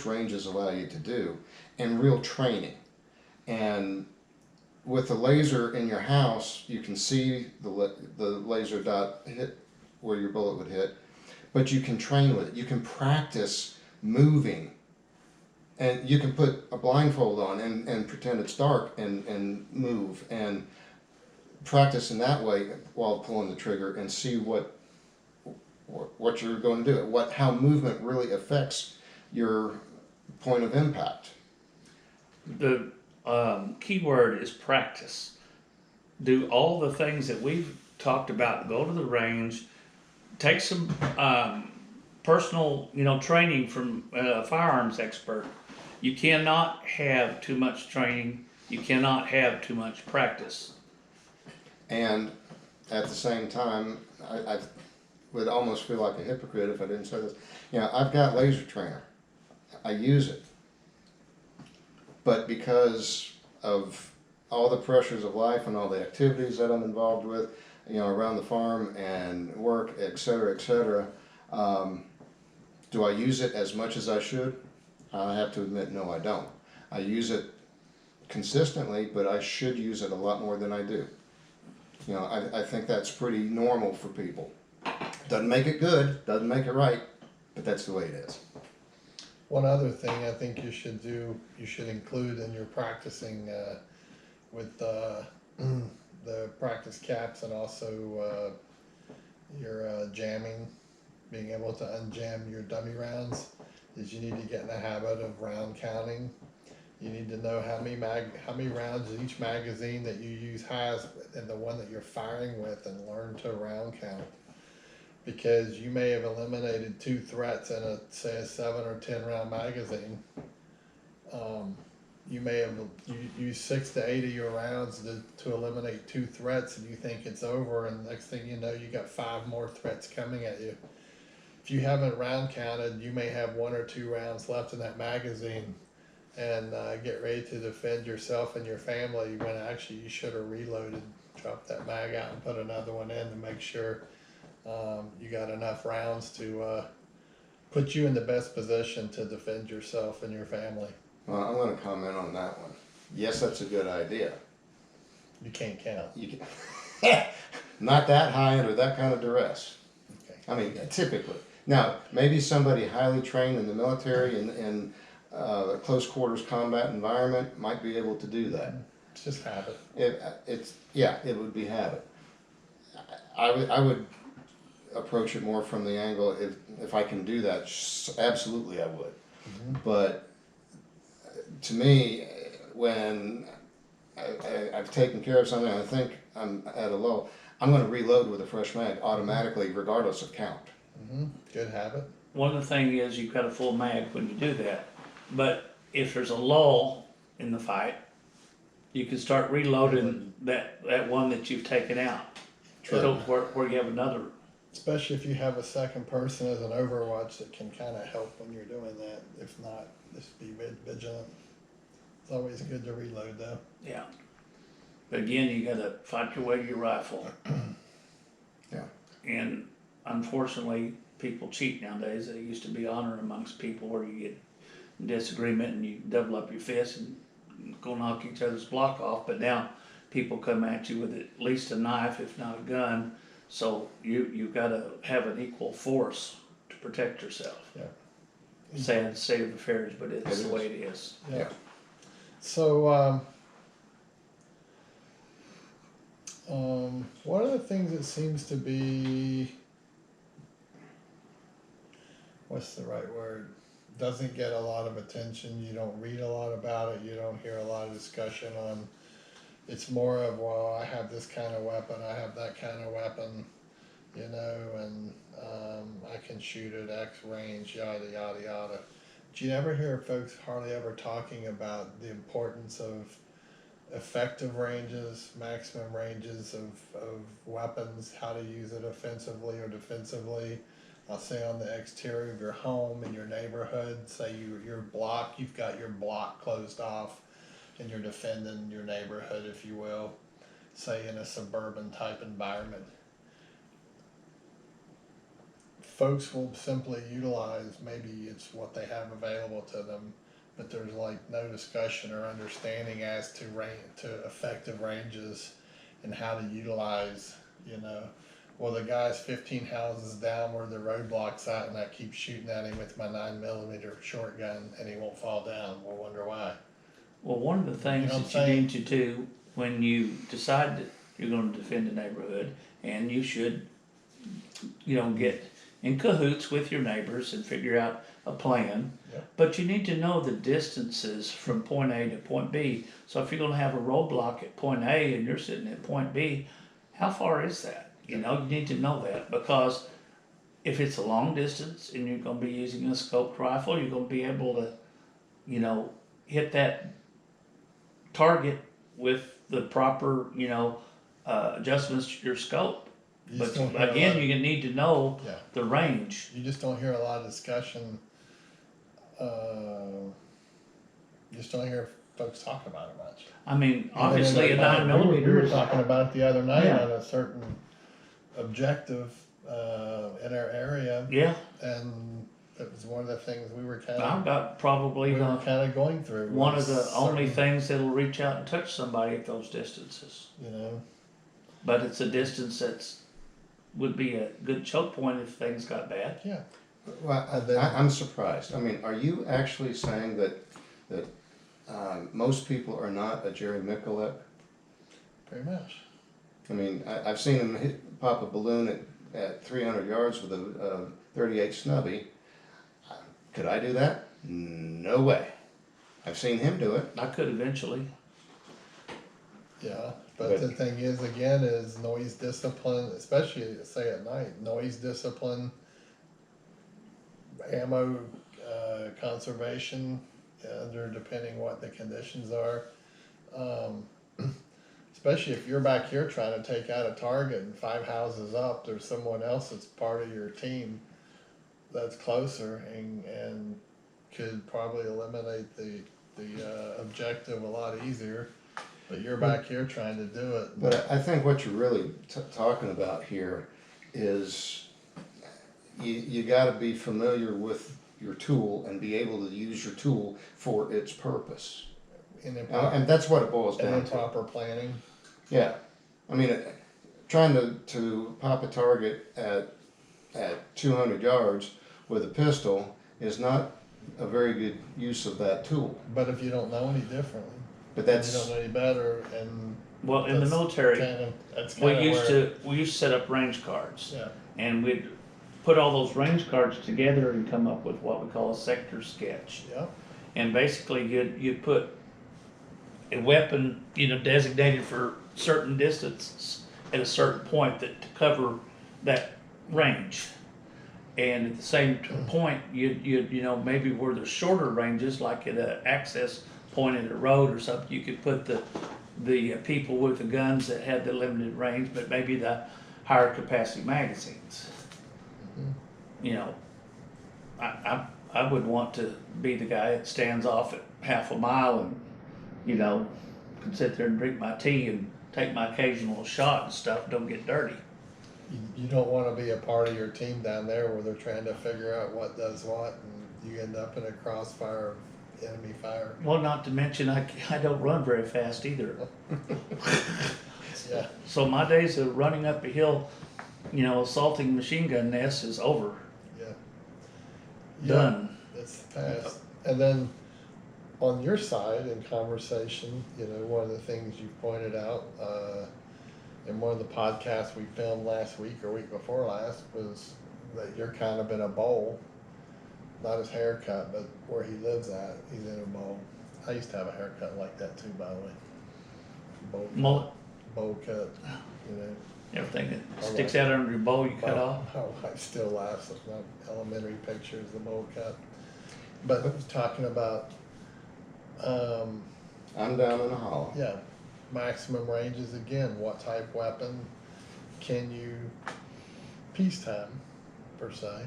most ranges allow you to do, and real training. And with the laser in your house, you can see the laser dot hit where your bullet would hit, but you can train with it. You can practice moving, and you can put a blindfold on and pretend it's dark and move and practice in that way while pulling the trigger and see what you're going to do, how movement really affects your point of impact. The key word is practice. Do all the things that we've talked about. Go to the range. Take some personal, training from a firearms expert. You cannot have too much training. You cannot have too much practice. And at the same time, I would almost feel like a hypocrite if I didn't say this. I've got laser trainer. I use it. But because of all the pressures of life and all the activities that I'm involved with, around the farm and work, et cetera, do I use it as much as I should? I have to admit, no, I don't. I use it consistently, but I should use it a lot more than I do. I think that's pretty normal for people. Doesn't make it good, doesn't make it right, but that's the way it is. One other thing I think you should include in your practicing with the practice caps and also your jamming, being able to unjam your dummy rounds, is you need to get in the habit of round counting. You need to know how many rounds each magazine that you use has and the one that you're firing with, and learn to round count. Because you may have eliminated 2 threats in a 7 or 10 round magazine. You may have used 6 to 8 of your rounds to eliminate 2 threats, and you think it's over, and next thing you know, you got 5 more threats coming at you. If you haven't round counted, you may have 1 or 2 rounds left in that magazine, and get ready to defend yourself and your family, when actually you should have reloaded, dropped that mag out and put another one in to make sure you got enough rounds to put you in the best position to defend yourself and your family. Well, I'm going to comment on that one. Yes, that's a good idea. You can't count. You can, not that high under that kind of duress. Okay. I mean, typically. Now, maybe somebody highly trained in the military and a close quarters combat environment might be able to do that. It's just habit. It would be habit. I would approach it more from the angle, if I can do that, absolutely I would. Mm-hmm. But to me, when I've taken care of something and I think I'm at a low, I'm going to reload with a fresh mag automatically, regardless of count. Mm-hmm. Good habit. One of the things is you've got a full mag when you do that. But if there's a lull in the fight, you can start reloading that one that you've taken out. True. Where you have another. Especially if you have a second person as an overwatch that can kind of help when you're doing that. If not, just be vigilant. It's always good to reload though. Yeah. But again, you gotta fight your way to your rifle. Yeah. And unfortunately, people cheat nowadays. It used to be honor amongst people where you get disagreement and you double up your fists and go knock each other's block off. But now people come at you with at least a knife, if not a gun. So you've got to have an equal force to protect yourself. Yeah. Sad state of affairs, but it's the way it is. Yeah. So one of the things that seems to be, what's the right word, doesn't get a lot of attention, you don't read a lot about it, you don't hear a lot of discussion on, it's more of, well, I have this kind of weapon, I have that kind of weapon, and I can shoot at X range, yada, yada, yada. But you never hear folks hardly ever talking about the importance of effective ranges, maximum ranges of weapons, how to use it offensively or defensively. I'll say on the exterior of your home, in your neighborhood, say you've got your block closed off and you're defending your neighborhood, if you will, say in a suburban type environment. folks will simply utilize, maybe it's what they have available to them, but there's like no discussion or understanding as to effective ranges and how to utilize, you know. Well, the guy's 15 houses down where the roadblock's at, and I keep shooting at him with my 9mm short gun, and he won't fall down. We'll wonder why. Well, one of the things know what that I'm you need to do when you decide that you're gonna defend a neighborhood, and you should, get in cahoots with your neighbors and figure out a plan. Yep. But you need to know the distances from point A to point B. So if you're gonna have a roadblock at point A and you're sitting at point B, how far is that? You need to know that, because if it's a long distance and you're gonna be using a scoped rifle, you're gonna be able to, hit that target with the proper, adjustments to your scope. You But just don't hear again, you need to know Yeah. the range. You just don't hear a lot of discussion. You just don't hear folks talk about it much. I mean, obviously a Even in 9mm we were is, talking about it the other night Yeah. on a certain objective in our area, yeah, and it was one of the things we were I've got probably going through. one of the was only certain, things that'll reach out and touch somebody at those distances. you know. But it's a distance would be a good choke point if things got bad. Yeah. Well, I'm surprised. I mean, are you actually saying that most people are not a Jerry Mikulik? Pretty much. I mean, I've seen him pop a balloon at 300 yards with a 38 snubby. Could I do that? No way. I've seen him do it. I could eventually. Yeah, but the thing is, again, is noise discipline, especially say at night. Noise discipline, ammo conservation, under depending what the conditions are. Especially if you're back here trying to take out a target and 5 houses up, there's someone else that's part of your team that's closer and could probably eliminate the objective a lot easier. But you're back here trying to do it. But I think what you're really talking about here is you got to be familiar with your tool and be able to use your tool for its purpose. And that's what it boils down to. Proper planning. Yeah, I mean, trying to pop a target at 200 yards with a pistol is not a very good use of that tool. But if you don't know any differently, But you don't know any better, and Well, in the that's military, that's we kinda used where- to set up range cards, Yeah, and we'd put all those range cards together and come up with what we call a sector sketch. yeah, And basically, you'd put a weapon, designated for certain distances at a certain point to cover that range. And at the same point, you'd maybe where there's shorter ranges, like at an access point in the road or something, you could put the people with the guns that had the limited range, but maybe the higher capacity magazines. I would want to be the guy that stands off at half a mile and, can sit there and drink my tea and take my occasional shot and stuff, don't get dirty. you don't wanna be a part of your team down there where they're trying to figure out what does what, and you end up in a crossfire of enemy fire. Well, not to mention, I don't run very fast either. Yeah, So my days of running up a hill, assaulting machine gun nests is over, yeah. done. It's past. And then on your side in conversation, one of the things you pointed out in one of the podcasts we filmed last week or week before last was that you're kind of in a bowl. Not his haircut, but where he lives at, he's in a bowl. I used to have a haircut like that too, by the way. Mullet, Bowl cut, everything that sticks out under your bowl, you cut off. My wife still laughs at my elementary pictures, the bowl cut. But it was talking about, I'm down in the hollow. yeah, maximum ranges again, what type weapon can you, peacetime per se.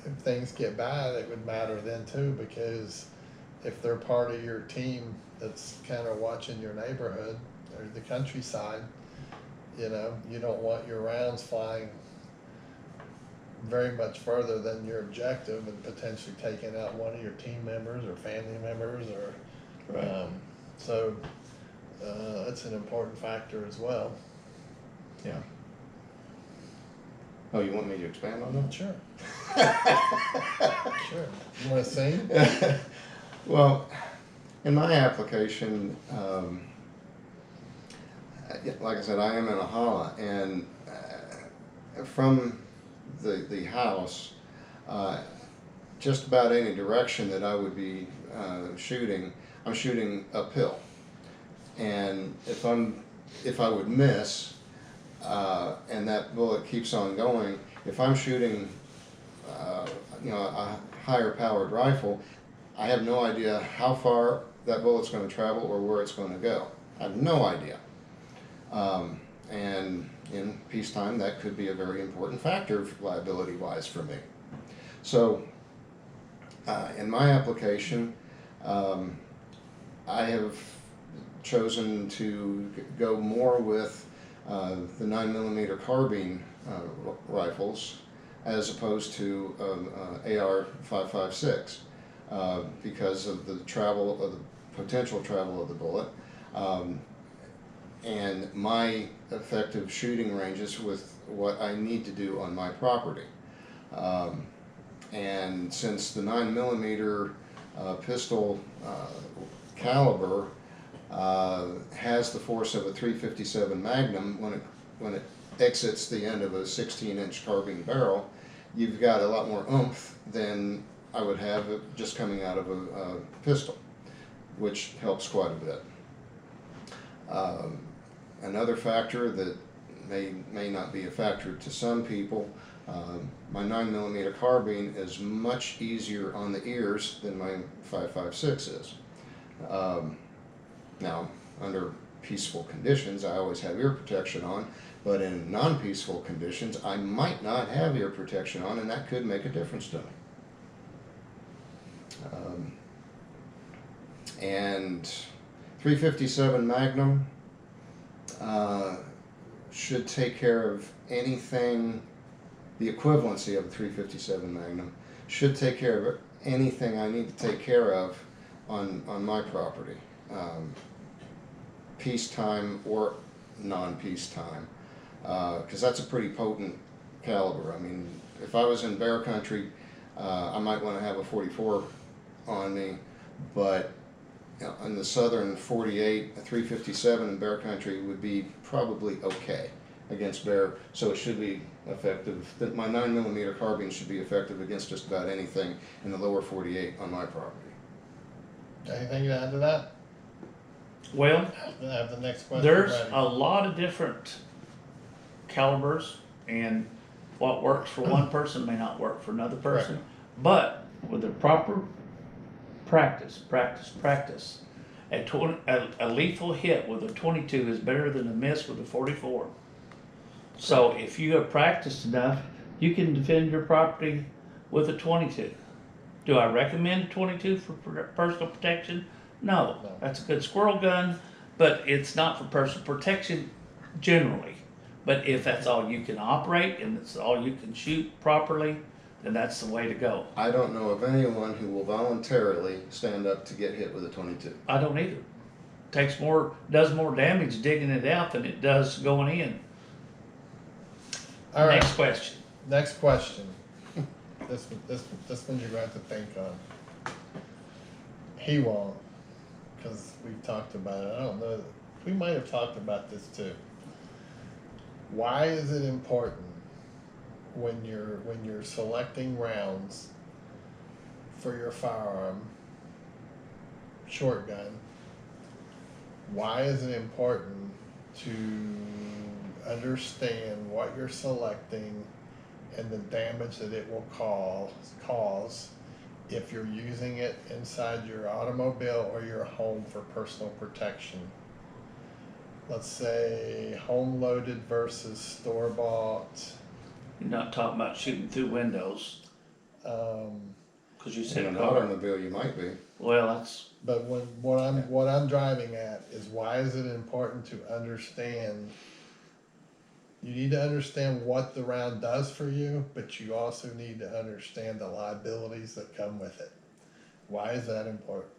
If things get bad, it would matter then too, because if they're part of your team that's kind of watching your neighborhood or the countryside, you don't want your rounds flying very much further than your objective and potentially taking out one of your team members or family members or, Right. so, that's an important factor as well. Yeah. Oh, you want me to expand on that? Sure. Sure. You wanna sing? Well, in my application, like I said, I am in a holla, and from the house, just about any direction that I would be shooting, I'm shooting uphill. And if I would miss, and that bullet keeps on going, if I'm shooting, a higher powered rifle, I have no idea how far that bullet's going to travel or where it's going to go. I have no idea. And in peacetime, that could be a very important factor liability-wise for me. So, in my application, I have chosen to go more with the 9mm carbine rifles as opposed to AR-556 because of the potential travel of the bullet. And my effective shooting ranges with what I need to do on my property. And since the 9mm pistol caliber has the force of a .357 Magnum when it exits the end of a 16-inch carbine barrel, you've got a lot more oomph than I would have just coming out of a pistol, which helps quite a bit. Another factor that may not be a factor to some people, my 9mm carbine is much easier on the ears than my 5.56 is. Now, under peaceful conditions, I always have ear protection on, but in non-peaceful conditions, I might not have ear protection on, and that could make a difference to me. And 357 Magnum should take care of anything, the equivalency of a 357 Magnum should take care of anything I need to take care of on my property, peacetime or non-peacetime, because that's a pretty potent caliber. I mean, if I was in bear country, I might want to have a 44 on me, but in the southern 48, a 357 in bear country would be probably okay against bear, so it should be effective. My 9mm carbine should be effective against just about anything in the lower 48 on my property. Anything to add to that? Well, I have the next question there's ready. a lot of different calibers, and what works for one person may not work for another person. But with the proper practice, a lethal hit with a 22 is better than a miss with a 44. So if you have practiced enough, you can defend your property with a 22. Do I recommend a 22 for personal protection? No, No. that's a good squirrel gun, but it's not for personal protection generally. But if that's all you can operate and it's all you can shoot properly, then that's the way to go. I don't know of anyone who will voluntarily stand up to get hit with a 22. I don't either. Does more damage digging it out than it does going in. All right. Next question. Next question. This one you're going to have to think on. He won't, because we've talked about it. I don't know. We might have talked about this too. Why is it important when you're selecting rounds for your firearm, short gun? Why is it important to understand what you're selecting and the damage that it will cause if you're using it inside your automobile or your home for personal protection? Let's say home loaded versus store bought. You're not talking about shooting through windows, because you In said an car. automobile, you might be. Well, that's But what I'm driving at is, why is it important to understand You need to understand what the round does for you, but you also need to understand the liabilities that come with it. Why is that important?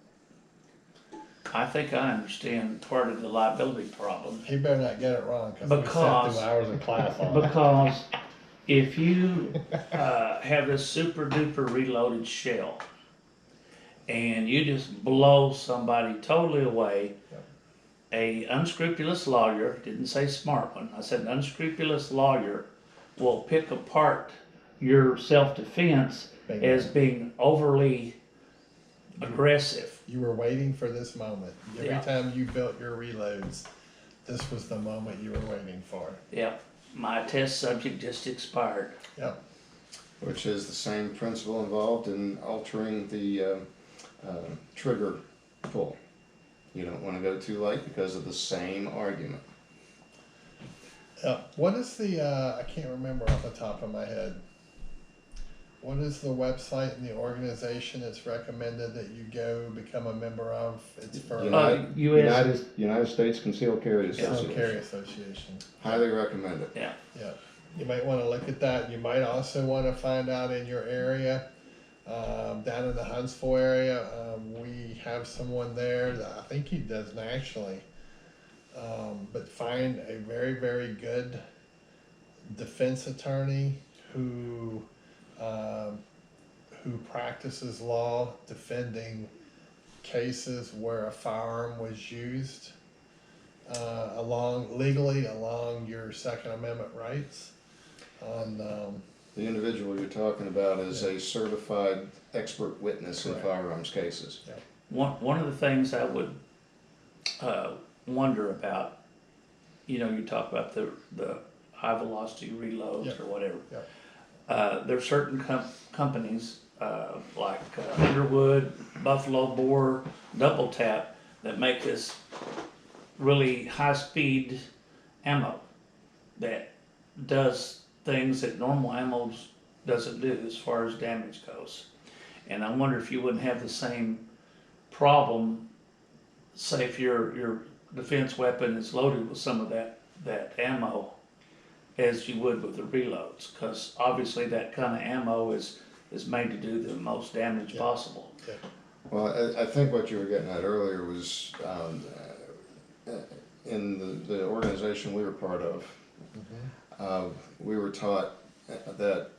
I think I understand part of the liability problem. He better not get it wrong, cause we sat Because- through hours of class on it. Because if you have this super duper reloaded shell and you just blow somebody totally away, Yep. a unscrupulous lawyer, didn't say smart one, I said an unscrupulous lawyer will pick apart your self-defense Bingo. as being overly aggressive. You were waiting for this moment. Every Yeah. time you built your reloads, this was the moment you were waiting for. Yep, my test subject just expired. Yep. Which is the same principle involved in altering the trigger pull. You don't want to go too late because of the same argument. What is the, I can't remember off the top of my head. What is the website and the organization it's recommended that you go become a member of? It's for United States Concealed Carry Concealed Carry Association. Association. Highly recommend it. Yeah. Yeah, you might want to look at that. You might also want to find out in your area, down in the Huntsville area, we have someone there that I think he does nationally. But find a very, very good defense attorney who practices law defending cases where a firearm was used legally along your Second Amendment rights. The individual you're talking about is a certified expert witness in Correct. firearms cases. One of the things I would wonder about, you know, you talk about the high velocity reloads Yep. or whatever. Yep. There are certain companies like Underwood, Buffalo Bore, Double Tap that make this really high speed ammo that does things that normal ammo doesn't do as far as damage goes. And I wonder if you wouldn't have the same problem, say if your defense weapon is loaded with some of that ammo as you would with the reloads, because obviously that kind of ammo is made to do the most damage Yeah. possible. Well, I think what you were getting at earlier was in the organization we were part of, we were taught that